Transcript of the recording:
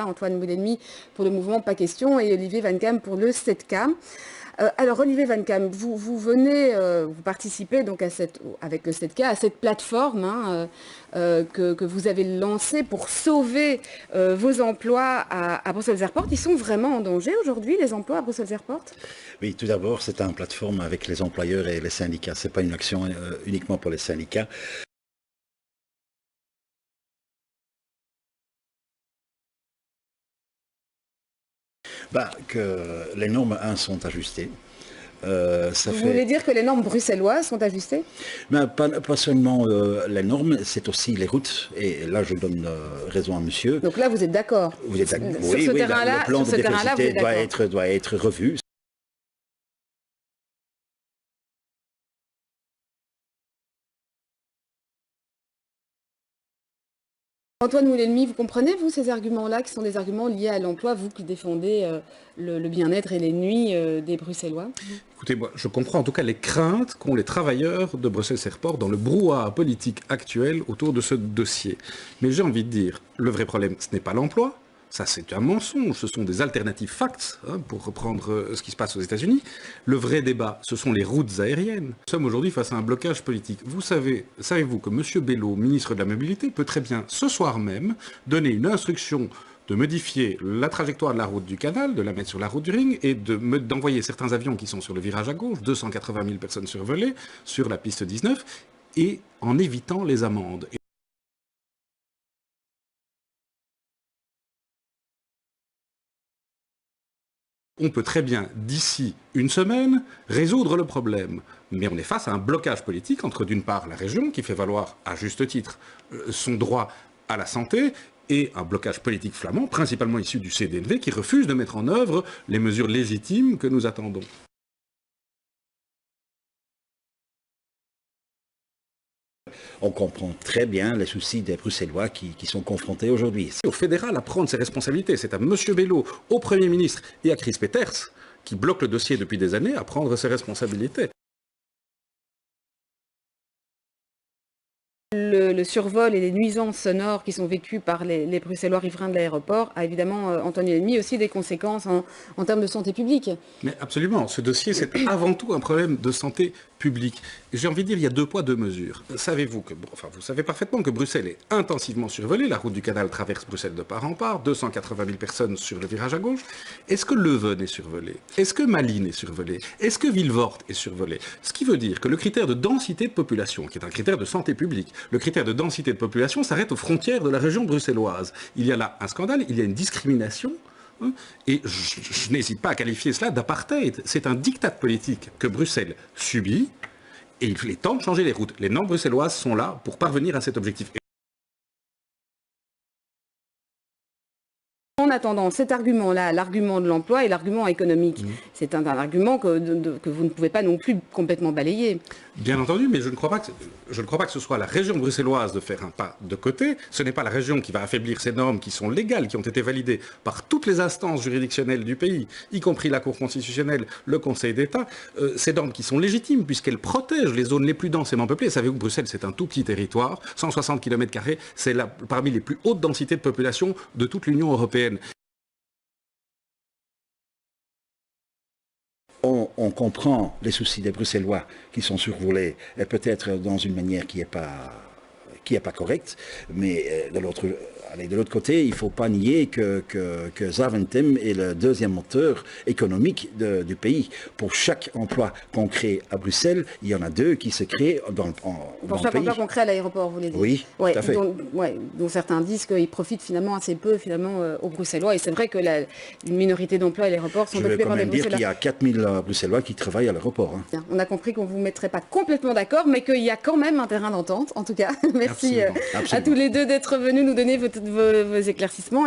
Antoine Moulenmi pour le mouvement Pas Question et Olivier Van Cam pour le 7K. Alors Olivier Van Cam, vous participez donc avec le 7K à cette plateforme que vous avez lancée pour sauver vos emplois à Bruxelles Airport. Ils sont vraiment en danger aujourd'hui, les emplois à Bruxelles Airport? Oui, tout d'abord, c'est une plateforme avec les employeurs et les syndicats. Ce n'est pas une action uniquement pour les syndicats. Que les normes 1 sont ajustées. Vous voulez dire que les normes bruxelloises sont ajustées? Pas seulement les normes, c'est aussi les routes. Et là, je donne raison à monsieur. Donc là, vous êtes d'accord? Vous êtes d'accord? Oui, Oui, le plan de diversité doit être revu. Antoine Moulenmi, vous comprenez, vous, ces arguments-là, qui sont des arguments liés à l'emploi, vous qui défendez le bien-être et les nuits des Bruxellois? Écoutez, moi, je comprends en tout cas les craintes qu'ont les travailleurs de Bruxelles Airport dans le brouhaha politique actuel autour de ce dossier. Mais j'ai envie de dire, le vrai problème, ce n'est pas l'emploi. Ça, c'est un mensonge. Ce sont des alternatives facts, pour reprendre ce qui se passe aux États-Unis. Le vrai débat, ce sont les routes aériennes. Nous sommes aujourd'hui face à un blocage politique. Savez-vous que M. Bello, ministre de la Mobilité, peut très bien, ce soir même, donner une instruction de modifier la trajectoire de la route du canal, de la mettre sur la route du ring et d'envoyer certains avions qui sont sur le virage à gauche, 280 000 personnes survolées, sur la piste 19, et en évitant les amendes. On peut très bien, d'ici une semaine, résoudre le problème. Mais on est face à un blocage politique entre, d'une part, la région, qui fait valoir, à juste titre, son droit à la santé, et un blocage politique flamand, principalement issu du CDNV, qui refuse de mettre en œuvre les mesures légitimes que nous attendons. On comprend très bien les soucis des Bruxellois qui sont confrontés aujourd'hui. C'est au fédéral à prendre ses responsabilités. C'est à M. Bello, au Premier ministre et à Chris Peeters, qui bloque le dossier depuis des années, à prendre ses responsabilités. Le survol et les nuisances sonores qui sont vécues par les Bruxellois riverains de l'aéroport a évidemment, Antoine Moulenmi, aussi des conséquences en termes de santé publique. Mais absolument, ce dossier, c'est avant tout un problème de santé publique. J'ai envie de dire, il y a 2 poids, 2 mesures. Savez-vous que, vous savez parfaitement que Bruxelles est intensivement survolée. La route du canal traverse Bruxelles de part en part, 280 000 personnes sur le virage à gauche. Est-ce que Leuven est survolé? Est-ce que Malines est survolé? Est-ce que Vilvoorde est survolé? Ce qui veut dire que le critère de densité de population, qui est un critère de santé publique, le critère de densité de population s'arrête aux frontières de la région bruxelloise. Il y a là un scandale, il y a une discrimination. Et je n'hésite pas à qualifier cela d'apartheid. C'est un diktat politique que Bruxelles subit et il est temps de changer les routes. Les normes bruxelloises sont là pour parvenir à cet objectif. En attendant, cet argument-là, l'argument de l'emploi et l'argument économique, c'est un argument que vous ne pouvez pas non plus complètement balayer. Bien entendu, mais je ne crois pas que ce soit la région bruxelloise de faire un pas de côté. Ce n'est pas la région qui va affaiblir ces normes qui sont légales, qui ont été validées par toutes les instances juridictionnelles du pays, y compris la Cour constitutionnelle, le Conseil d'État. Ces normes qui sont légitimes puisqu'elles protègent les zones les plus densément peuplées. Savez-vous que Bruxelles, c'est un tout petit territoire, 160 km², c'est parmi les plus hautes densités de population de toute l'Union européenne. On comprend les soucis des Bruxellois qui sont survolés, et peut-être dans une manière qui n'est pas correcte, mais de l'autre côté, il ne faut pas nier que Zaventem est le deuxième moteur économique du pays. Pour chaque emploi qu'on crée à Bruxelles, il y en a 2 qui se créent dans le pays. Pour chaque emploi qu'on crée à l'aéroport, vous voulez dire? Oui, tout à fait. Dont certains disent qu'ils profitent finalement assez peu aux Bruxellois. Et c'est vrai que une minorité d'emplois à l'aéroport sont occupés par des Bruxellois. Je veux quand même dire qu'il y a 4000 Bruxellois qui travaillent à l'aéroport. On a compris qu'on ne vous mettrait pas complètement d'accord, mais qu'il y a quand même un terrain d'entente, en tout cas. Merci Absolument. à tous les 2 d'être venus nous donner vos éclaircissements.